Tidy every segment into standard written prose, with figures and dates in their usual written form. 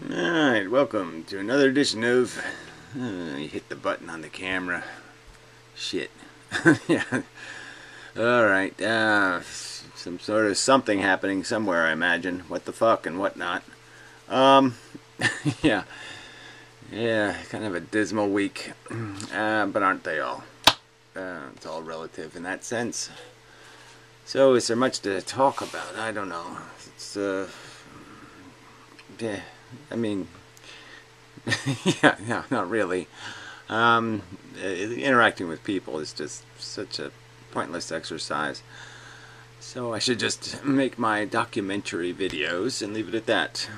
Alright, welcome to another edition of you hit the button on the camera. Shit. Yeah. Alright, some sort of something happening somewhere, I imagine. What the fuck and whatnot. Yeah. Yeah, kind of a dismal week. But aren't they all? It's all relative in that sense. So, is there much to talk about? I don't know. It's, yeah, I mean, yeah, no, not really. Interacting with people is just such a pointless exercise. So I should just make my documentary videos and leave it at that.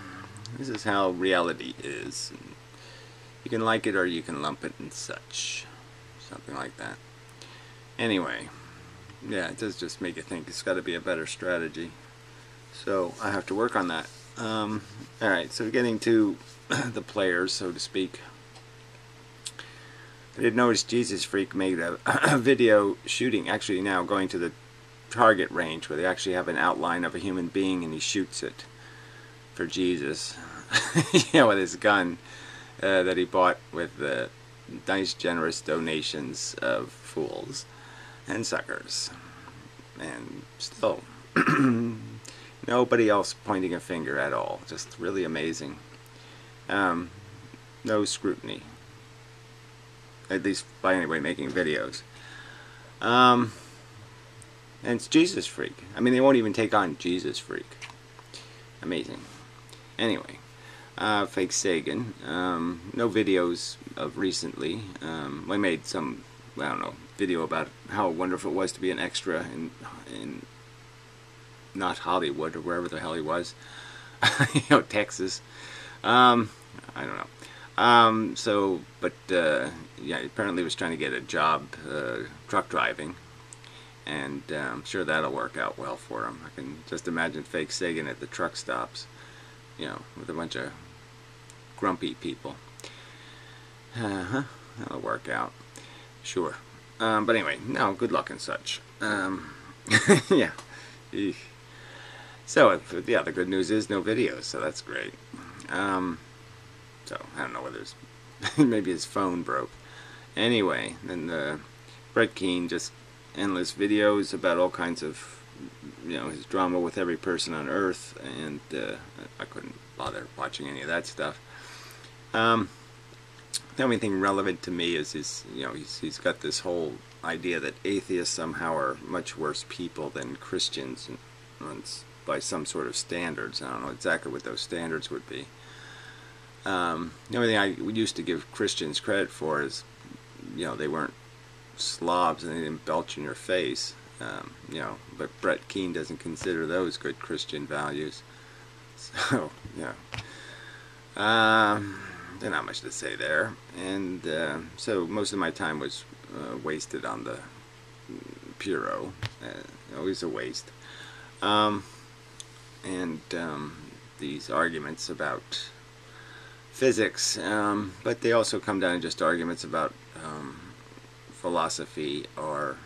This is how reality is. You can like it or you can lump it and such. Something like that. Anyway, yeah, it does just make you think it's got to be a better strategy. So I have to work on that. Alright, so getting to the players, so to speak. I did notice Jesus Freak made a video shooting, actually now going to the target range where they actually have an outline of a human being and he shoots it for Jesus. Yeah, with his gun that he bought with nice generous donations of fools and suckers. And still nobody else pointing a finger at all. Just really amazing. No scrutiny. At least by anybody making videos. And it's Jesus Freak. I mean, they won't even take on Jesus Freak. Amazing. Anyway, Fake Sagan. No videos of recently. I made some, I don't know, video about how wonderful it was to be an extra in not Hollywood or wherever the hell he was. You know, Texas. I don't know. So, but yeah, apparently he was trying to get a job truck driving, and I'm sure that'll work out well for him. I can just imagine Fake Sagan at the truck stops, you know, with a bunch of grumpy people. That'll work out, sure. But anyway, no, good luck and such. Yeah. Eesh. So, yeah, the good news is no videos, so that's great. So, I don't know whether it's maybe his phone broke. Anyway, then Brett Keane, just endless videos about all kinds of, you know, his drama with every person on Earth, and I couldn't bother watching any of that stuff. The only thing relevant to me is he's got this whole idea that atheists somehow are much worse people than Christians, and by some sort of standards. I don't know exactly what those standards would be. The only thing I used to give Christians credit for is, you know, they weren't slobs and they didn't belch in your face. You know, but Brett Keane doesn't consider those good Christian values. So, yeah. There's not much to say there. And so most of my time was wasted on the Puro. Always a waste. And these arguments about physics, but they also come down to just arguments about philosophy or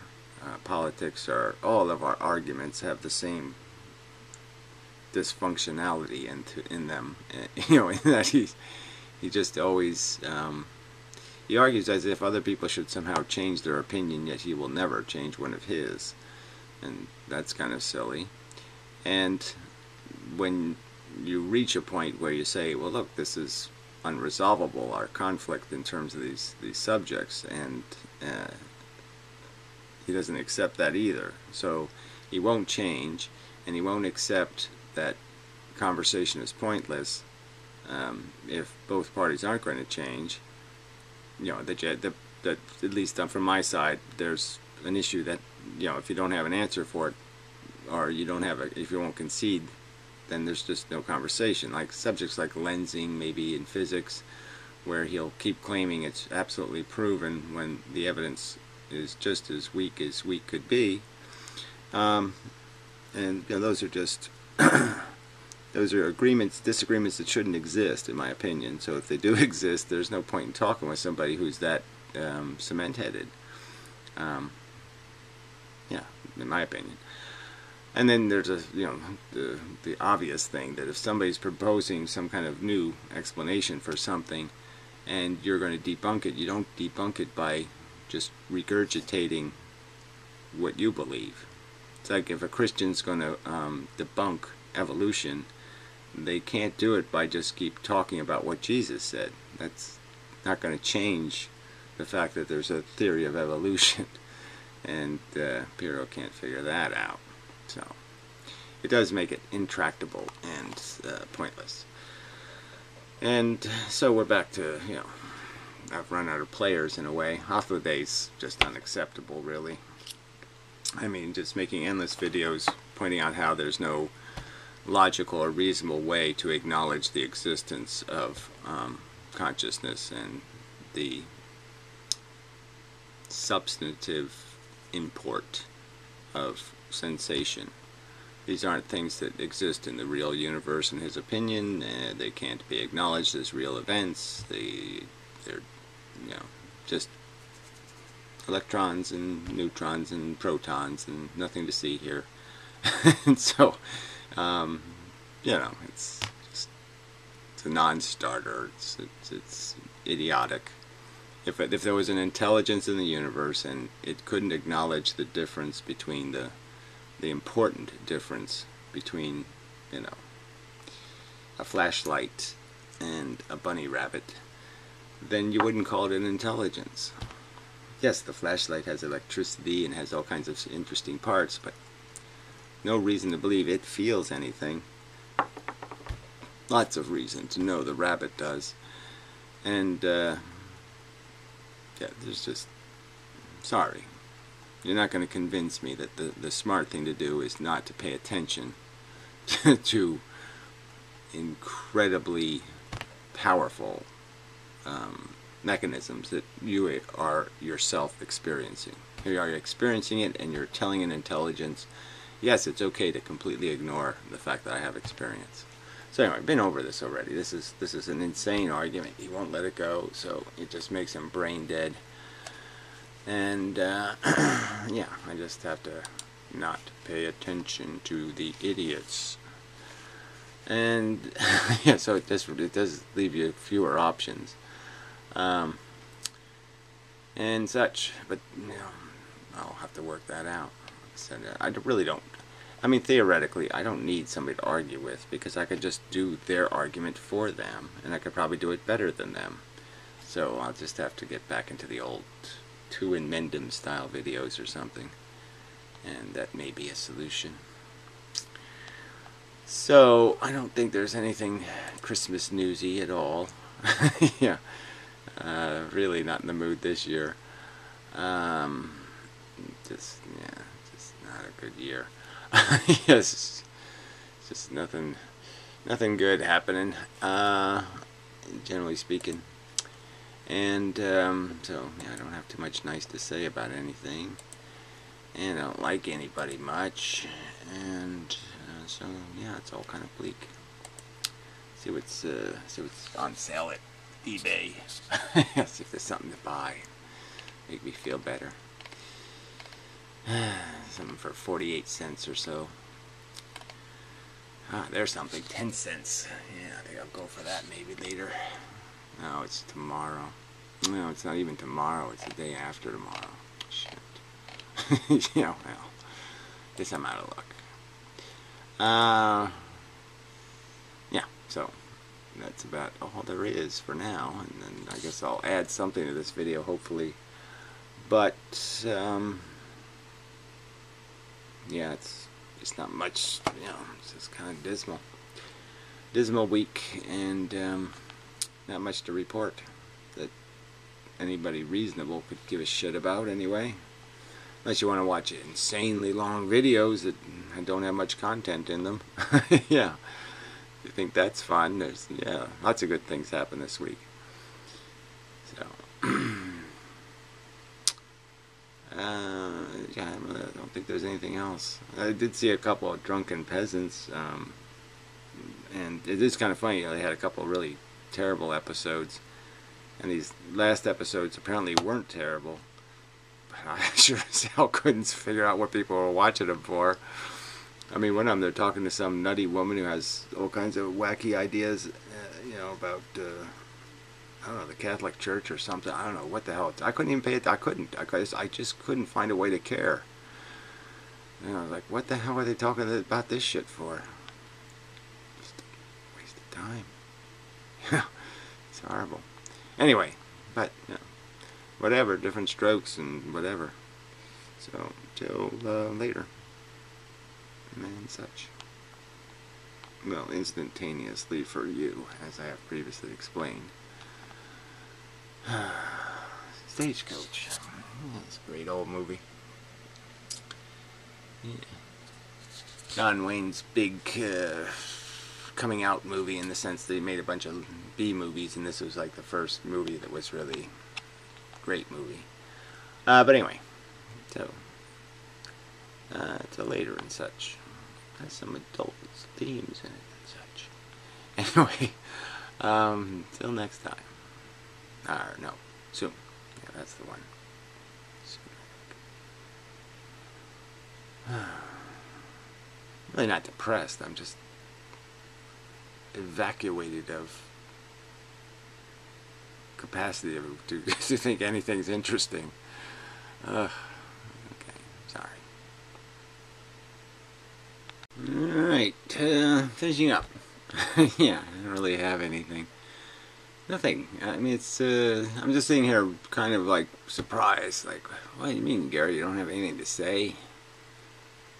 politics, or all of our arguments have the same dysfunctionality in them. You know, in that he just always he argues as if other people should somehow change their opinion, yet he will never change one of his, and that's kind of silly. And when you reach a point where you say, well, look, this is unresolvable, our conflict in terms of these subjects, and he doesn't accept that either. So he won't change, and he won't accept that conversation is pointless if both parties aren't going to change. You know, that at least from my side, there's an issue that, you know, if you don't have an answer for it, or you don't have if you won't concede, then there's just no conversation. Like subjects like lensing, maybe in physics, where he'll keep claiming it's absolutely proven when the evidence is just as weak could be. And you know, those are just those are disagreements that shouldn't exist, in my opinion. So if they do exist, there's no point in talking with somebody who's that cement-headed. Yeah, in my opinion. And then there's the obvious thing that if somebody's proposing some kind of new explanation for something and you're going to debunk it, you don't debunk it by just regurgitating what you believe. It's like if a Christian's going to debunk evolution, they can't do it by just keep talking about what Jesus said. That's not going to change the fact that there's a theory of evolution, and Piro can't figure that out. So it does make it intractable and pointless. And so we're back to, I've run out of players in a way. Half the day's just unacceptable, really. I mean, just making endless videos pointing out how there's no logical or reasonable way to acknowledge the existence of consciousness and the substantive import of sensation. These aren't things that exist in the real universe in his opinion. They can't be acknowledged as real events. They're just electrons and neutrons and protons and nothing to see here. And so it's a non-starter. It's idiotic. If there was an intelligence in the universe and it couldn't acknowledge the difference between the important difference between a flashlight and a bunny rabbit, then you wouldn't call it an intelligence. Yes, the flashlight has electricity and has all kinds of interesting parts, but no reason to believe it feels anything. Lots of reason to know the rabbit does. And there's just, sorry, you're not going to convince me that the smart thing to do is not to pay attention to incredibly powerful mechanisms that you are yourself experiencing. Here you are experiencing it, and you're telling an intelligence, yes, it's okay to completely ignore the fact that I have experience. So anyway, I've been over this already. This is an insane argument. He won't let it go, so it just makes him brain dead. And yeah, I just have to not pay attention to the idiots. And yeah, so it does leave you fewer options. And such, but I'll have to work that out. So I really don't. I mean, theoretically, I don't need somebody to argue with, because I could just do their argument for them, and I could probably do it better than them. So I'll just have to get back into the old inmendham style videos or something, and that may be a solution. So I don't think there's anything Christmas newsy at all. Yeah. Really not in the mood this year. Just not a good year. Yes, just nothing good happening, generally speaking. And so yeah, I don't have too much nice to say about anything, and I don't like anybody much, and so yeah, it's all kind of bleak. See what's on sale at eBay. See if there's something to buy. Make me feel better. Something for 48 cents or so. Ah, there's something, 10 cents. Yeah, I think I'll go for that maybe later. No, it's tomorrow. No, it's not even tomorrow. It's the day after tomorrow. Shit. Yeah, well, guess I'm out of luck. Yeah, so that's about all there is for now, and then I guess I'll add something to this video, hopefully. But yeah, it's not much, it's just kind of dismal week, and not much to report that anybody reasonable could give a shit about anyway, unless you want to watch insanely long videos that don't have much content in them. Yeah, if you think that's fun, there's lots of good things happen this week. So yeah, I don't think there's anything else. I did see a couple of drunken peasants, and it is kind of funny. They had a couple of really terrible episodes, and these last episodes apparently weren't terrible, but I sure as hell couldn't figure out what people were watching them for. I mean, one of them, they're talking to some nutty woman who has all kinds of wacky ideas, you know, about, I don't know, the Catholic Church or something. I don't know what the hell. I couldn't even pay it. I just couldn't find a way to care. You know, like, what the hell are they talking about this shit for? Just a waste of time. Yeah, it's horrible. Anyway, but, you know, whatever, different strokes and whatever. So, till later. And such. Well, instantaneously for you, as I have previously explained. Stagecoach. It's a great old movie. Yeah. John Wayne's big coming out movie, in the sense that he made a bunch of B movies, and this was like the first movie that was really great movie. But anyway, so till later and such. Has some adult themes in it and such. Anyway, till next time. No, soon. Yeah, that's the one. Soon. Really not depressed. I'm just evacuated of capacity to think anything's interesting. Okay, sorry. Alright, finishing up. Yeah, I don't really have anything. Nothing. I mean, it's, I'm just sitting here kind of like surprised. Like, what do you mean, Gary? You don't have anything to say?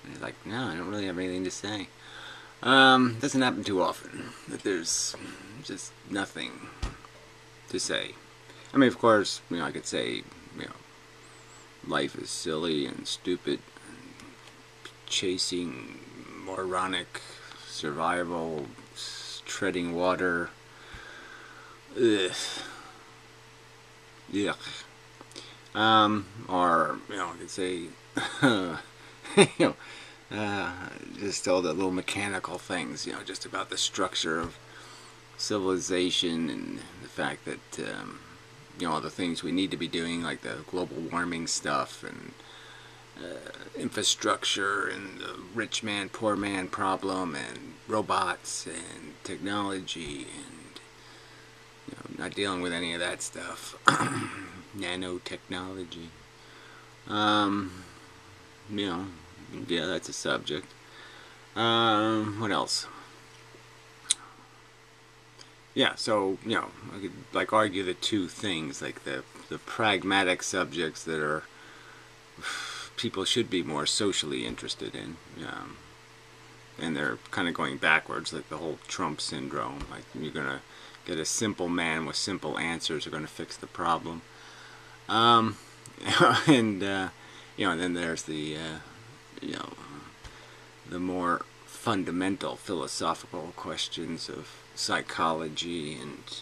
And he's like, no, I don't really have anything to say. Doesn't happen too often that there's just nothing to say. I mean, of course, you know, I could say, you know, life is silly and stupid and chasing moronic survival, treading water. Ugh. Yuck. Or, you know, I could say, you know, just all the little mechanical things, you know, just about the structure of civilization and the fact that, you know, all the things we need to be doing, like the global warming stuff and infrastructure and the rich man, poor man problem and robots and technology and, you know, not dealing with any of that stuff. Nanotechnology. You know, yeah, that's a subject. What else? Yeah, so, you know, I could, like, argue the two things, like the pragmatic subjects that are people should be more socially interested in, and they're kind of going backwards, like the whole Trump syndrome. Like, you're gonna get a simple man with simple answers are gonna fix the problem, and you know, and then there's the you know, the more fundamental philosophical questions of psychology and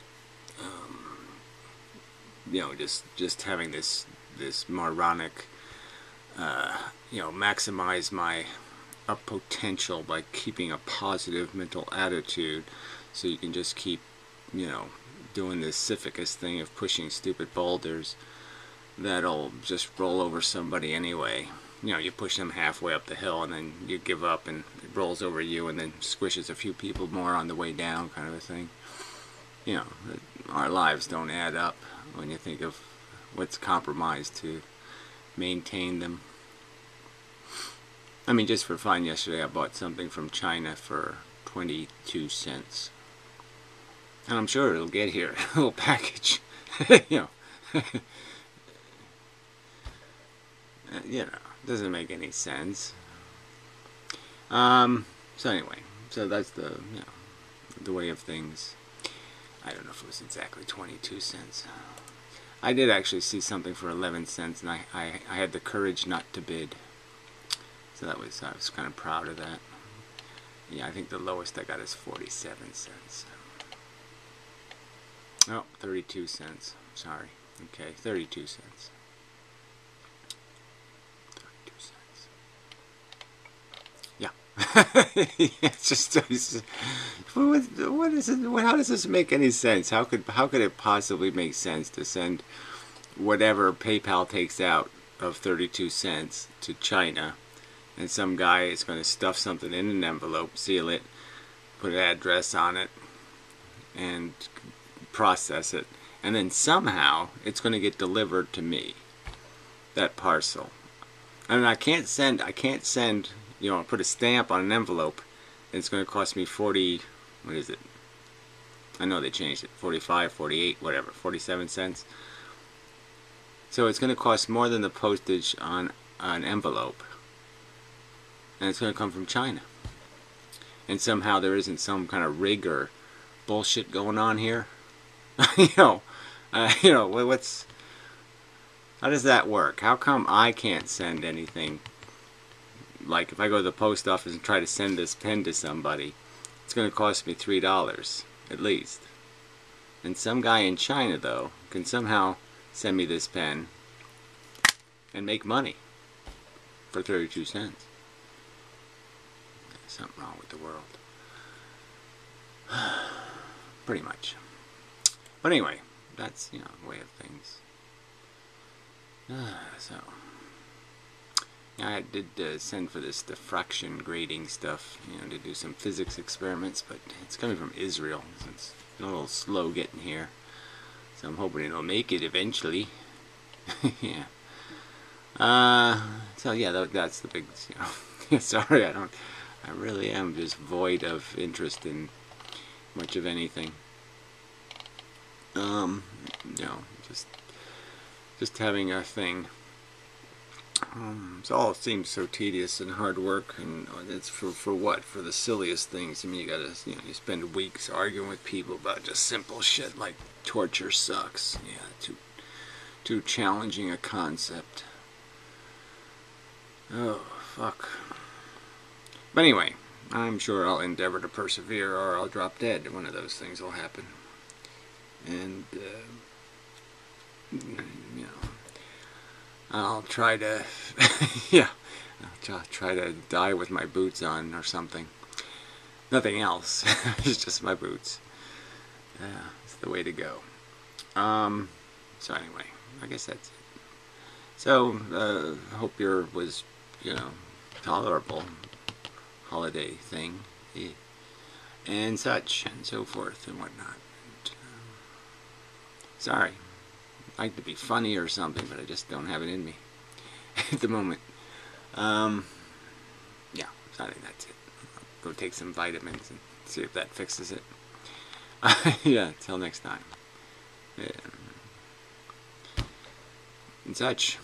you know, just having this moronic you know, maximize my potential by keeping a positive mental attitude, so you can just keep, you know, doing this Sisyphus thing of pushing stupid boulders that'll just roll over somebody anyway. You know, you push them halfway up the hill and then you give up and it rolls over you and then squishes a few people more on the way down, kind of a thing. You know, our lives don't add up when you think of what's compromised to maintain them. I mean, just for fun, yesterday I bought something from China for 22 cents. And I'm sure it'll get here, a little package. You know. You know, doesn't make any sense. So anyway, so that's the, you know, the way of things. I don't know if it was exactly 22 cents. I did actually see something for 11 cents, and I had the courage not to bid. So I was kind of proud of that. Yeah, I think the lowest I got is 47 cents. Oh, 32 cents. Sorry. Okay, 32 cents. 32 cents. Yeah. It's just, what is it? How does this make any sense? How could it possibly make sense to send whatever PayPal takes out of 32 cents to China and some guy is going to stuff something in an envelope, seal it, put an address on it, and process it, and then somehow it's going to get delivered to me, that parcel. And I can't send, you know, put a stamp on an envelope, and it's going to cost me 40, what is it? I know they changed it, 45, 48, whatever, 47 cents. So it's going to cost more than the postage on an envelope. And it's going to come from China. And somehow there isn't some kind of rig or bullshit going on here. You know, what's, how does that work? How come I can't send anything? Like if I go to the post office and try to send this pen to somebody, it's going to cost me $3 at least. And some guy in China, though, can somehow send me this pen and make money for 32 cents. There's something wrong with the world. Pretty much. But anyway, that's, you know, the way of things. So, yeah, I did send for this diffraction grading stuff, you know, to do some physics experiments, but it's coming from Israel, so it's a little slow getting here. So I'm hoping it'll make it eventually. Yeah. So yeah, that's the big, you know. Sorry, I really am just void of interest in much of anything. You know, just having a thing. It all seems so tedious and hard work, and it's for what? For the silliest things. I mean, you gotta, you know, you spend weeks arguing with people about just simple shit like torture sucks. Yeah, too challenging a concept. Oh, fuck. But anyway, I'm sure I'll endeavor to persevere, or I'll drop dead. One of those things will happen. And, you know, I'll try to, yeah, I'll try to die with my boots on or something. Nothing else. It's just my boots. Yeah, it's the way to go. So anyway, I guess that's it. So, hope your was, you know, tolerable holiday thing, and such, and so forth, and whatnot. And, sorry. I'd like to be funny or something, but I just don't have it in me at the moment. Yeah, so I think that's it. I'll go take some vitamins and see if that fixes it. Yeah, till next time. Yeah. And such.